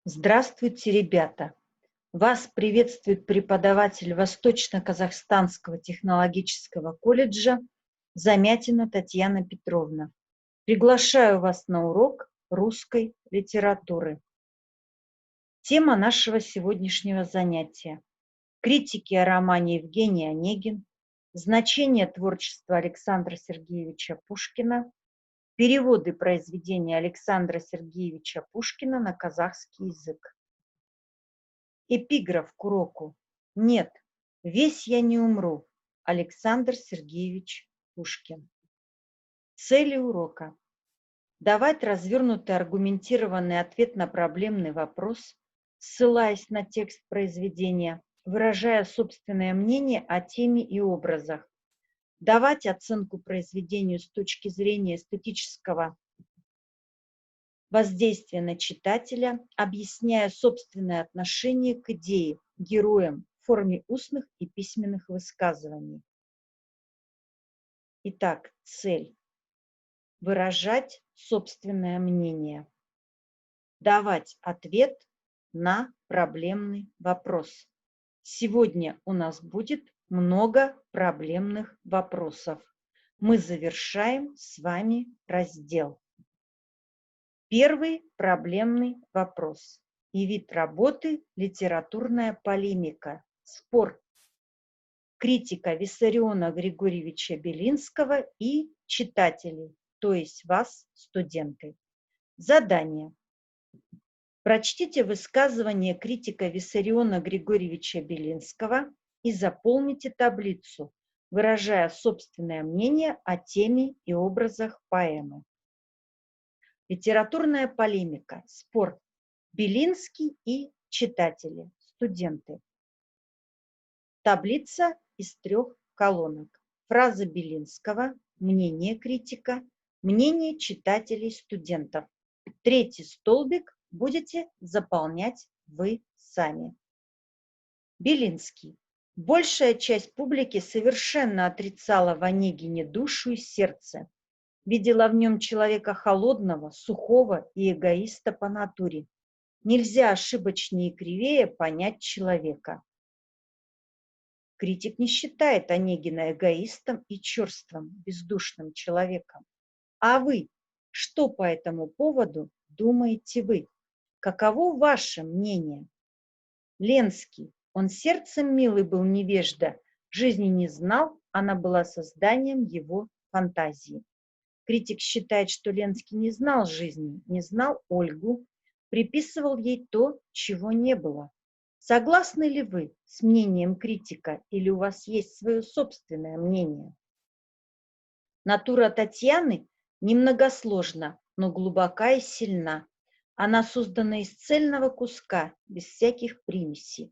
Здравствуйте, ребята! Вас приветствует преподаватель Восточно-Казахстанского технологического колледжа Замятина Татьяна Петровна. Приглашаю вас на урок русской литературы. Тема нашего сегодняшнего занятия – критики о романе Евгений Онегин, значение творчества Александра Сергеевича Пушкина, переводы произведения Александра Сергеевича Пушкина на казахский язык. Эпиграф к уроку. Нет, весь я не умру. Александр Сергеевич Пушкин. Цели урока. Давать развернутый аргументированный ответ на проблемный вопрос, ссылаясь на текст произведения, выражая собственное мнение о теме и образах. Давать оценку произведению с точки зрения эстетического воздействия на читателя, объясняя собственное отношение к идее, героям в форме устных и письменных высказываний. Итак, цель. Выражать собственное мнение. Давать ответ на проблемный вопрос. Сегодня у нас будет много проблемных вопросов. Мы завершаем с вами раздел. Первый проблемный вопрос и вид работы – литературная полемика, спор. Критика Виссариона Григорьевича Белинского и читателей, то есть вас, студенты. Задание. Прочтите высказывание критика Виссариона Григорьевича Белинского и заполните таблицу, выражая собственное мнение о теме и образах поэмы. Литературная полемика, спор. Белинский и читатели, студенты. Таблица из 3 колонок. Фраза Белинского, мнение критика, мнение читателей, студентов. 3-й столбик будете заполнять вы сами. Белинский. Большая часть публики совершенно отрицала в Онегине душу и сердце. Видела в нем человека холодного, сухого и эгоиста по натуре. Нельзя ошибочнее и кривее понять человека. Критик не считает Онегина эгоистом и черствым, бездушным человеком. А вы, что по этому поводу думаете вы? Каково ваше мнение? Ленский. Он сердцем милый был невежда, жизни не знал, она была созданием его фантазии. Критик считает, что Ленский не знал жизни, не знал Ольгу, приписывал ей то, чего не было. Согласны ли вы с мнением критика или у вас есть свое собственное мнение? Натура Татьяны немногосложна, но глубока и сильна. Она создана из цельного куска, без всяких примесей.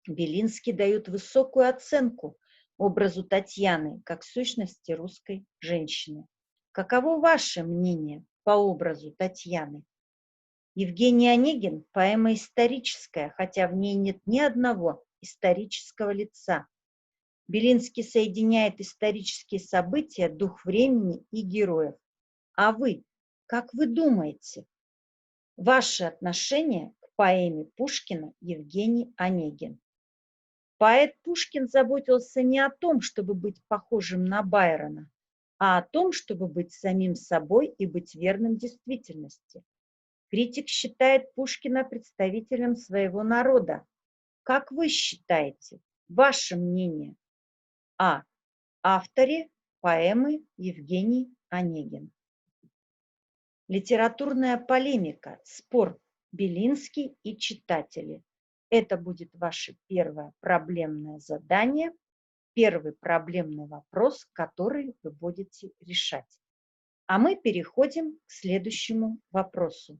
Белинский дает высокую оценку образу Татьяны как сущности русской женщины. Каково ваше мнение по образу Татьяны? Евгений Онегин – поэма историческая, хотя в ней нет ни одного исторического лица. Белинский соединяет исторические события, дух времени и героев. А вы, как вы думаете? Ваше отношение к поэме Пушкина Евгений Онегин. Поэт Пушкин заботился не о том, чтобы быть похожим на Байрона, а о том, чтобы быть самим собой и быть верным действительности. Критик считает Пушкина представителем своего народа. Как вы считаете? Ваше мнение о авторе поэмы Евгений Онегин. Литературная полемика, спор Белинский и читатели. Это будет ваше первое проблемное задание, первый проблемный вопрос, который вы будете решать. А мы переходим к следующему вопросу.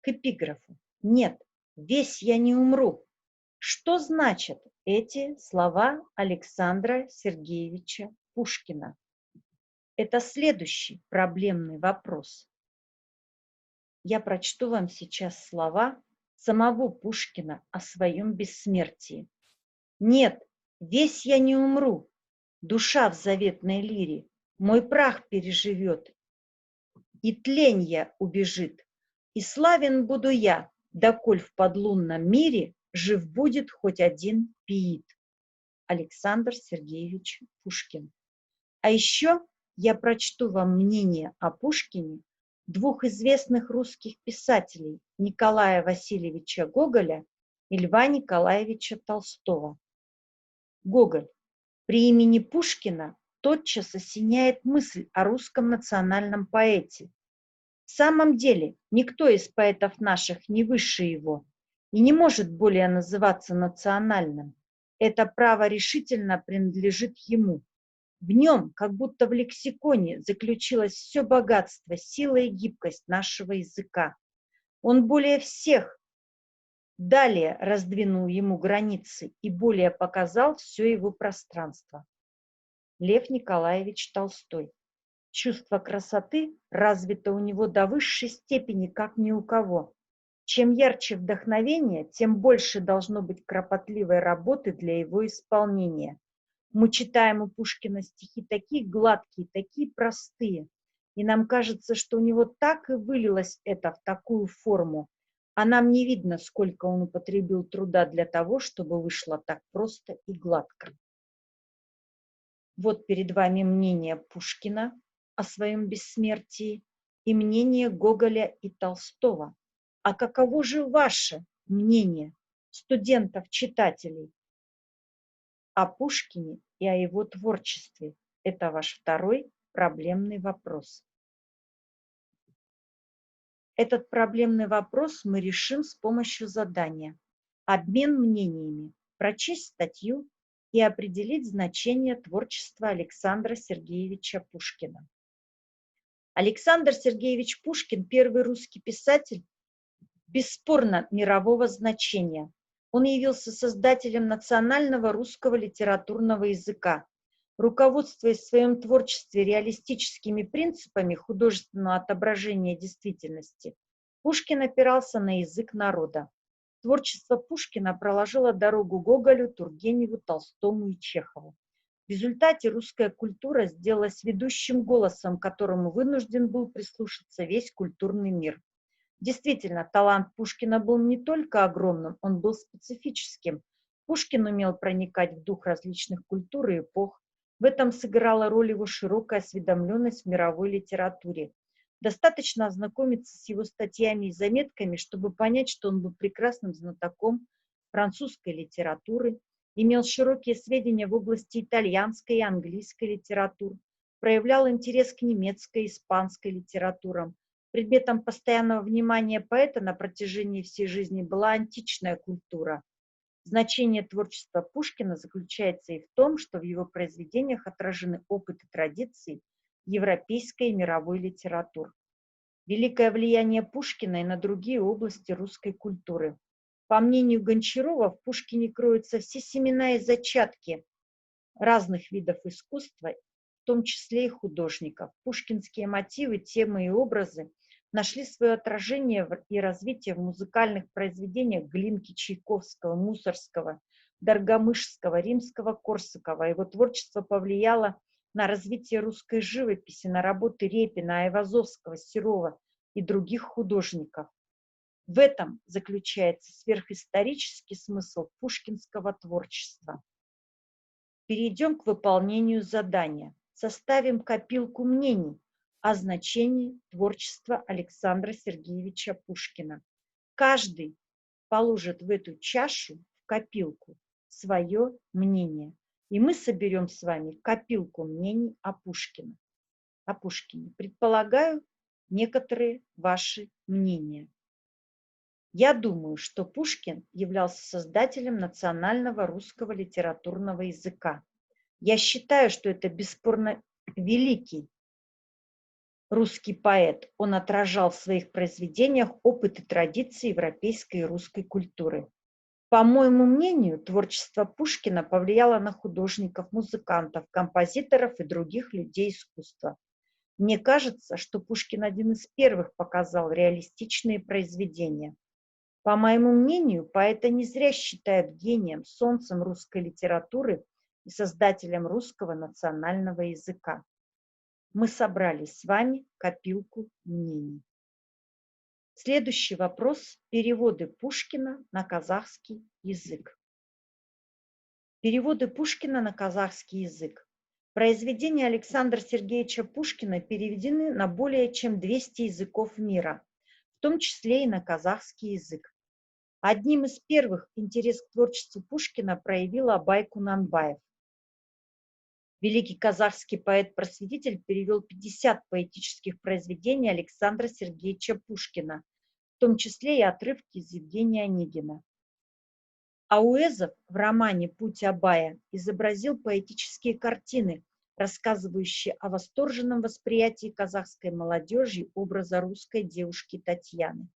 К эпиграфу. Нет, весь я не умру. Что значат эти слова Александра Сергеевича Пушкина? Это следующий проблемный вопрос. Я прочту вам сейчас слова самого Пушкина о своем бессмертии. Нет, весь я не умру. Душа в заветной лире мой прах переживет. И тленья убежит. И славен буду я доколь в подлунном мире жив будет хоть один пиит. Александр Сергеевич Пушкин. А еще я прочту вам мнение о Пушкине двух известных русских писателей Николая Васильевича Гоголя и Льва Николаевича Толстого. Гоголь. При имени Пушкина тотчас осеняет мысль о русском национальном поэте. В самом деле, никто из поэтов наших не выше его и не может более называться национальным. Это право решительно принадлежит ему. В нем, как будто в лексиконе, заключилось все богатство, сила и гибкость нашего языка. Он более всех далее раздвинул ему границы и более показал все его пространство. Лев Николаевич Толстой. Чувство красоты развито у него до высшей степени, как ни у кого. Чем ярче вдохновение, тем больше должно быть кропотливой работы для его исполнения. Мы читаем у Пушкина стихи такие гладкие, такие простые, и нам кажется, что у него так и вылилось это в такую форму, а нам не видно, сколько он употребил труда для того, чтобы вышло так просто и гладко. Вот перед вами мнение Пушкина о своем бессмертии и мнение Гоголя и Толстого. А каково же ваше мнение, студентов-читателей, о Пушкине и о его творчестве? Это ваш второй проблемный вопрос. Этот проблемный вопрос мы решим с помощью задания. Обмен мнениями. Прочесть статью и определить значение творчества Александра Сергеевича Пушкина. Александр Сергеевич Пушкин – первый русский писатель, бесспорно мирового значения. Он явился создателем национального русского литературного языка. Руководствуясь в своем творчестве реалистическими принципами художественного отображения действительности, Пушкин опирался на язык народа. Творчество Пушкина проложило дорогу Гоголю, Тургеневу, Толстому и Чехову. В результате русская культура сделалась ведущим голосом, к которому вынужден был прислушаться весь культурный мир. Действительно, талант Пушкина был не только огромным, он был специфическим. Пушкин умел проникать в дух различных культур и эпох. В этом сыграла роль его широкая осведомленность в мировой литературе. Достаточно ознакомиться с его статьями и заметками, чтобы понять, что он был прекрасным знатоком французской литературы, имел широкие сведения в области итальянской и английской литератур, проявлял интерес к немецкой и испанской литературам. Предметом постоянного внимания поэта на протяжении всей жизни была античная культура. Значение творчества Пушкина заключается и в том, что в его произведениях отражены опыт и традиции европейской и мировой литератур. Великое влияние Пушкина и на другие области русской культуры. По мнению Гончарова, в Пушкине кроются все семена и зачатки разных видов искусства, в том числе и художников. Пушкинские мотивы, темы и образы нашли свое отражение и развитие в музыкальных произведениях Глинки, Чайковского, Мусоргского, Даргомышского, Римского-Корсакова. Его творчество повлияло на развитие русской живописи, на работы Репина, Айвазовского, Серова и других художников. В этом заключается сверхисторический смысл пушкинского творчества. Перейдем к выполнению задания. Составим копилку мнений о значении творчества Александра Сергеевича Пушкина. Каждый положит в эту чашу, в копилку, свое мнение. И мы соберем с вами копилку мнений о Пушкине. Предполагаю некоторые ваши мнения. Я думаю, что Пушкин являлся создателем национального русского литературного языка. Я считаю, что это бесспорно великий русский поэт. Он отражал в своих произведениях опыт и традиции европейской и русской культуры. По моему мнению, творчество Пушкина повлияло на художников, музыкантов, композиторов и других людей искусства. Мне кажется, что Пушкин один из первых показал реалистичные произведения. По моему мнению, поэта не зря считают гением, солнцем русской литературы и создателем русского национального языка. Мы собрали с вами копилку мнений. Следующий вопрос. Переводы Пушкина на казахский язык. Переводы Пушкина на казахский язык. Произведения Александра Сергеевича Пушкина переведены на более чем 200 языков мира, в том числе и на казахский язык. Одним из первых интерес к творчеству Пушкина проявил Абай Кунанбаев. Великий казахский поэт-просветитель перевел 50 поэтических произведений Александра Сергеевича Пушкина, в том числе и отрывки из Евгения Онегина. Ауэзов в романе «Путь Абая» изобразил поэтические картины, рассказывающие о восторженном восприятии казахской молодежи образа русской девушки Татьяны.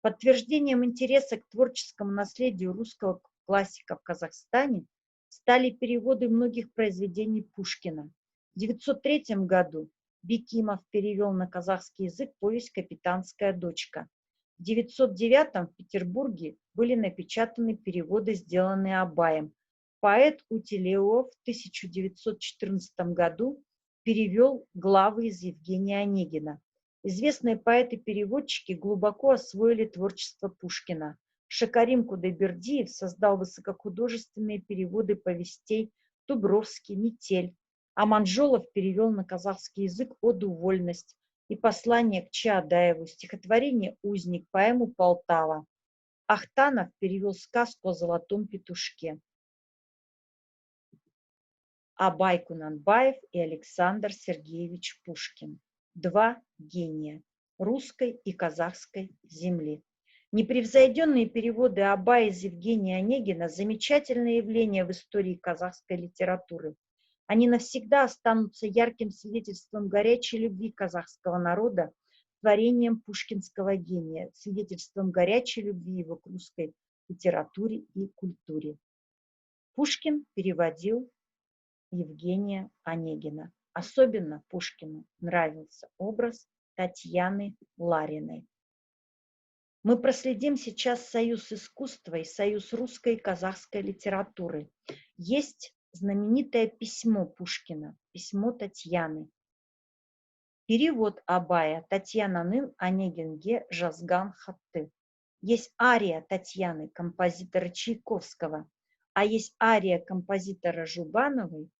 Подтверждением интереса к творческому наследию русского классика в Казахстане стали переводы многих произведений Пушкина. В 1903 году Бекимов перевел на казахский язык повесть «Капитанская дочка». В 1909 в Петербурге были напечатаны переводы, сделанные Абаем. Поэт Утилеов в 1914 году перевел главы из Евгения Онегина. Известные поэты-переводчики глубоко освоили творчество Пушкина. Шакарим Кудайбердиев создал высокохудожественные переводы повестей «Дубровский», «Метель», а Манжолов перевел на казахский язык «Оду вольность» и «Послание к Чаадаеву», стихотворение «Узник», поэму «Полтава». Ахтанов перевел сказку о золотом петушке. Абай Кунанбаев и Александр Сергеевич Пушкин. Два гения русской и казахской земли. Непревзойденные переводы Абая из Евгения Онегина – замечательное явление в истории казахской литературы. Они навсегда останутся ярким свидетельством горячей любви казахского народа, творением пушкинского гения, свидетельством горячей любви его к русской литературе и культуре. Пушкин переводил Евгения Онегина. Особенно Пушкину нравился образ Татьяны Лариной. Мы проследим сейчас союз искусства и союз русской и казахской литературы. Есть знаменитое письмо Пушкина, письмо Татьяны. Перевод Абая Татьянанын Онегинге жазган хатты. Есть ария Татьяны, композитора Чайковского, а есть ария композитора Жубановой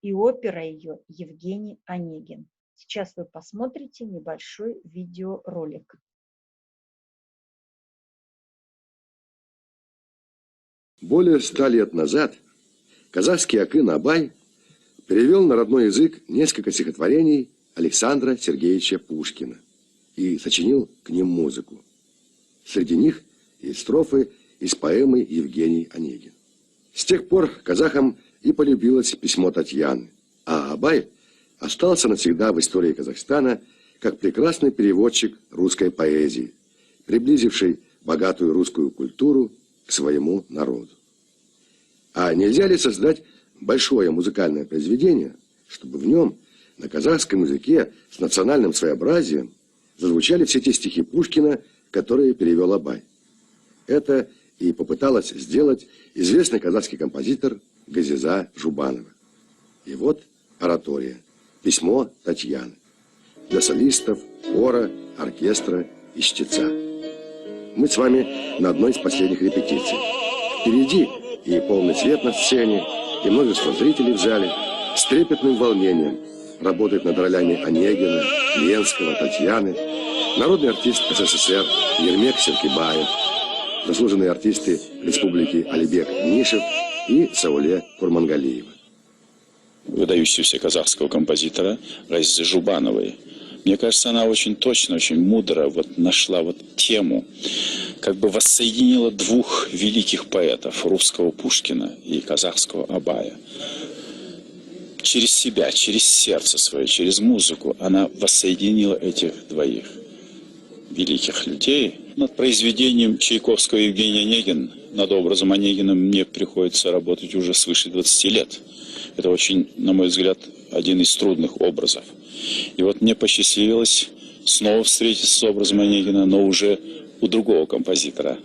и опера ее Евгений Онегин. Сейчас вы посмотрите небольшой видеоролик. Более 100 лет назад казахский акын Абай перевел на родной язык несколько стихотворений Александра Сергеевича Пушкина и сочинил к ним музыку. Среди них и строфы из поэмы Евгений Онегин. С тех пор казахам и полюбилось письмо Татьяны, а Абай остался навсегда в истории Казахстана как прекрасный переводчик русской поэзии, приблизивший богатую русскую культуру к своему народу. А нельзя ли создать большое музыкальное произведение, чтобы в нем на казахском языке с национальным своеобразием зазвучали все те стихи Пушкина, которые перевел Абай? Это и попыталась сделать известный казахский композитор Газиза Жубанова. И вот оратория «Письмо Татьяны» для солистов, хора, оркестра и чтеца. Мы с вами на одной из последних репетиций. Впереди и полный свет на сцене, и множество зрителей в зале с трепетным волнением работает над ролями Онегина, Ленского, Татьяны, народный артист СССР Ермек Серкибаев, заслуженные артисты Республики Алибек Нишев и Сауле Курмангалиева. Выдающегося казахского композитора Газизы Жубановой. Мне кажется, она очень точно, очень мудро нашла тему, как бы воссоединила двух великих поэтов, русского Пушкина и казахского Абая. Через себя, через сердце свое, через музыку она воссоединила этих двоих великих людей. Над произведением Чайковского Евгения Онегин, над образом Онегина мне приходится работать уже свыше 20 лет. Это очень, на мой взгляд, один из трудных образов. И мне посчастливилось снова встретиться с образом Онегина, но уже у другого композитора.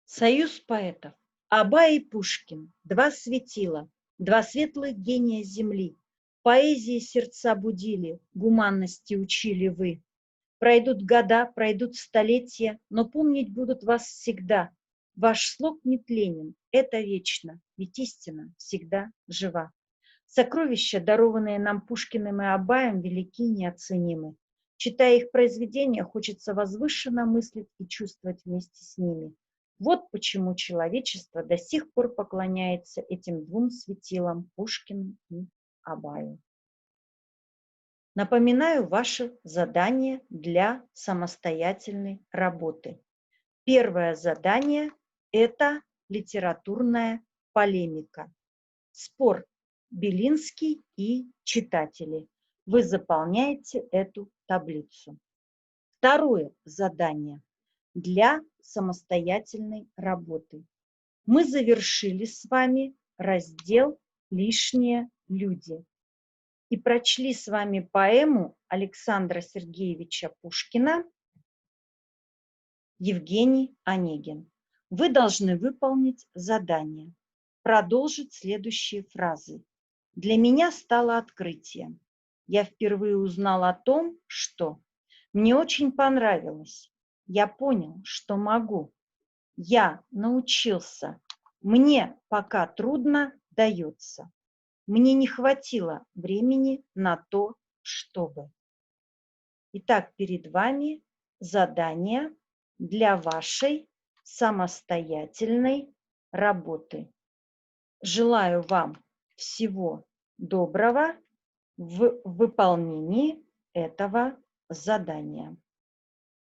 Союз поэтов. Абай и Пушкин. Два светила, два светлых гения земли. Поэзии сердца будили, гуманности учили вы. Пройдут года, пройдут столетия, но помнить будут вас всегда. Ваш слог нетленен, это вечно, ведь истина всегда жива. Сокровища, дарованные нам Пушкиным и Абаем, велики и неоценимы. Читая их произведения, хочется возвышенно мыслить и чувствовать вместе с ними. Вот почему человечество до сих пор поклоняется этим двум светилам Пушкину и Абаю. Напоминаю ваше задание для самостоятельной работы. Первое задание – это литературная полемика. Спор Белинский и читатели. Вы заполняете эту таблицу. Второе задание для самостоятельной работы. Мы завершили с вами раздел «Лишние люди» и прочли с вами поэму Александра Сергеевича Пушкина «Евгений Онегин». Вы должны выполнить задание. Продолжить следующие фразы. Для меня стало открытием. Я впервые узнал о том, что мне очень понравилось. Я понял, что могу. Я научился. Мне пока трудно дается. Мне не хватило времени на то, чтобы. Итак, перед вами задание для вашей самостоятельной работы. Желаю вам всего доброго в выполнении этого задания.